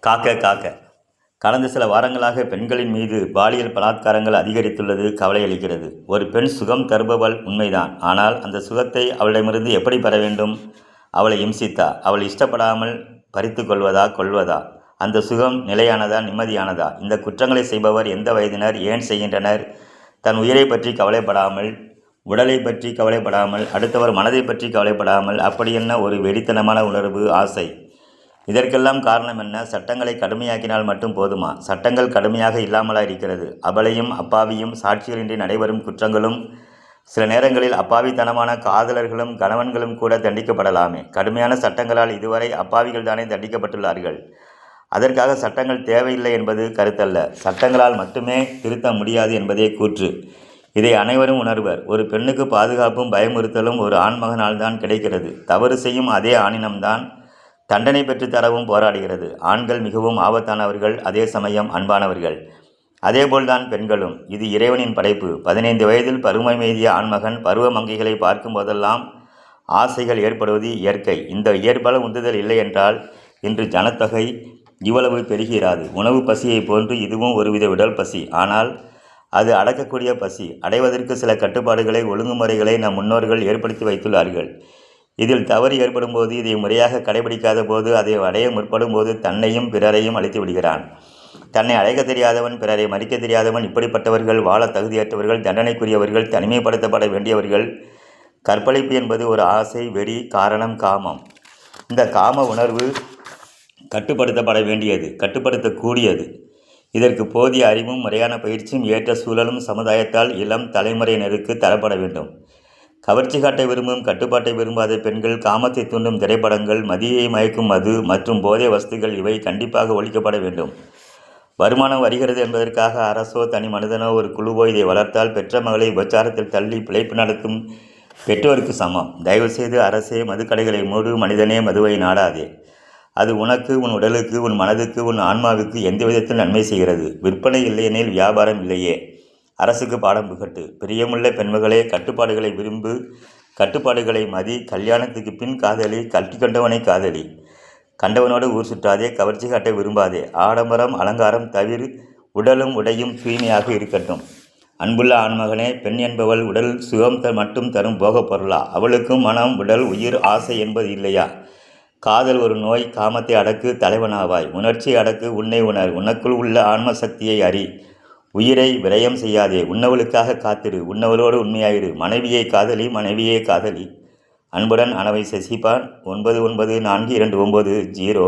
காக்க காக்க கடந்த சில வாரங்களாக பெண்களின் மீது பாலியல் பலாத்காரங்கள் அதிகரித்துள்ளது கவலையளிக்கிறது. ஒரு பெண் சுகம் தருபவள் உண்மைதான். ஆனால் அந்த சுகத்தை அவளிடமிருந்து எப்படி பெற வேண்டும்? அவளை இம்சித்தா, அவள் இஷ்டப்படாமல் பறித்து கொள்வதா? அந்த சுகம் நிலையானதா, நிம்மதியானதா? இந்த குற்றங்களை செய்பவர் எந்த வயதினர், ஏன் செய்கின்றனர்? தன் உயிரை பற்றி கவலைப்படாமல், உடலை பற்றி கவலைப்படாமல், அடுத்தவர் மனதை பற்றி கவலைப்படாமல், அப்படி என்ன ஒரு வெறித்தனமான உணர்வு, ஆசை? இதற்கெல்லாம் காரணம் என்ன? சட்டங்களை கடுமையாக்கினால் மட்டும் போதுமா? சட்டங்கள் கடுமையாக இல்லாமலா இருக்கிறது? அபலையும் அப்பாவியும் சாட்சிகளின்றி நடைபெறும் குற்றங்களும், சில நேரங்களில் அப்பாவித்தனமான காதலர்களும் கணவன்களும் கூட தண்டிக்கப்படலாமே. கடுமையான சட்டங்களால் இதுவரை அப்பாவிகள் தானே தண்டிக்கப்பட்டுள்ளார்கள். அதற்காக சட்டங்கள் தேவையில்லை என்பது கருத்தல்ல. சட்டங்களால் மட்டுமே திருத்த முடியாது என்பதே கூற்று. இதை அனைவரும் உணர்வர். ஒரு பெண்ணுக்கு பாதுகாப்பும் பயமுறுத்தலும் ஒரு ஆண்மகனால் தான் கிடைக்கிறது. தவறு செய்யும் அதே ஆணினம்தான் தண்டனை பெற்று தரவும் போராடுகிறது. ஆண்கள் மிகவும் ஆபத்தானவர்கள், அதே சமயம் அன்பானவர்கள். அதேபோல்தான் பெண்களும். இது இறைவனின் படைப்பு. 15 வயதில் பருவமை மீதிய ஆண்மகன் பருவ மங்கைகளை பார்க்கும் போதெல்லாம் ஆசைகள் ஏற்படுவது இயற்கை. இந்த இயற்பால உந்துதல் இல்லை என்றால் இன்று ஜனத்தொகை இவ்வளவு பெருகிறாது. உணவு பசியை போன்று இதுவும் ஒருவித உடல் பசி. ஆனால் அது அடக்கக்கூடிய பசி. அடைவதற்கு சில கட்டுப்பாடுகளை, ஒழுங்குமுறைகளை நம் முன்னோர்கள் ஏற்படுத்தி வைத்துள்ளார்கள். இதில் தவறு ஏற்படும் போது, இதை முறையாக கடைபிடிக்காத போது, அதை அடைய முற்படும் போது தன்னையும் பிறரையும் அழித்து விடுகிறான். தன்னை அழைக்க தெரியாதவன், பிறரை மதிக்க தெரியாதவன், இப்படிப்பட்டவர்கள் வாழ தகுதியற்றவர்கள், தண்டனைக்குரியவர்கள், தனிமைப்படுத்தப்பட வேண்டியவர்கள். கற்பழிப்பு என்பது ஒரு ஆசை, வெறி, காரணம் காமம். இந்த காம உணர்வு கட்டுப்படுத்தப்பட வேண்டியது, கட்டுப்படுத்தக்கூடியது. இதற்கு போதிய அறிவும் முறையான பயிற்சியும் ஏற்ற சூழலும் சமுதாயத்தால் இளம் தலைமுறையினருக்கு தரப்பட வேண்டும். கவர்ச்சி காட்ட விரும்பும், கட்டுப்பாட்டை விரும்பாத பெண்கள், காமத்தை தூண்டும் திரைப்படங்கள், மதியை மயக்கும் மது மற்றும் போதை வஸ்துகள், இவை கண்டிப்பாக ஒழிக்கப்பட வேண்டும். வருமானம் வருகிறது என்பதற்காக அரசோ தனி மனிதனோ ஒரு குழுவோ இதை வளர்த்தால் பெற்ற மகளை விபச்சாரத்தில் தள்ளி பிழைப்பு நடத்தும் பெற்றோருக்கு சமம். தயவுசெய்து அரசே மதுக்கடைகளை மூடு, மனிதனே மதுவை நாடாதே. அது உனக்கு, உன் உடலுக்கு, உன் மனதுக்கு, உன் ஆன்மாவுக்கு எந்த விதத்தில் நன்மை செய்கிறது? விற்பனை இல்லையெனில் வியாபாரம் இல்லையே. அரசுக்கு பாடம் புகட்டு. பிரியமுள்ள பெண்மகளே, கட்டுப்பாடுகளை விரும்பு, கட்டுப்பாடுகளை மதி. கல்யாணத்துக்கு பின் காதலி, கட்டிக்கொண்டவனை காதலி. கண்டவனோடு ஊர் சுற்றாதே, கவர்ச்சி காட்ட விரும்பாதே. ஆடம்பரம் அலங்காரம் தவிர உடலும் உடையும் தூய்மையாக இருக்கட்டும். அன்புள்ள ஆண்மகனே, பெண் என்பவள் உடல் சுகம் மட்டும் தரும் போகப் பொருளா? அவளுக்கும் மனம், உடல், உயிர், ஆசை என்பது இல்லையா? காதல் ஒரு நோய். காமத்தை அடக்கு, தலைவனாவாய். உணர்ச்சி அடக்கு, உன்னை உணர். உனக்குள் உள்ள ஆன்ம சக்தியை அறி. உயிரை விரயம் செய்யாதே. உன்னவளுக்காக காத்திரு, உன்னவளோடு உண்மையாயிரு. மனைவியை காதலி, மனைவியே காதலி. அன்புடன் அனவை சசிபான். 99422904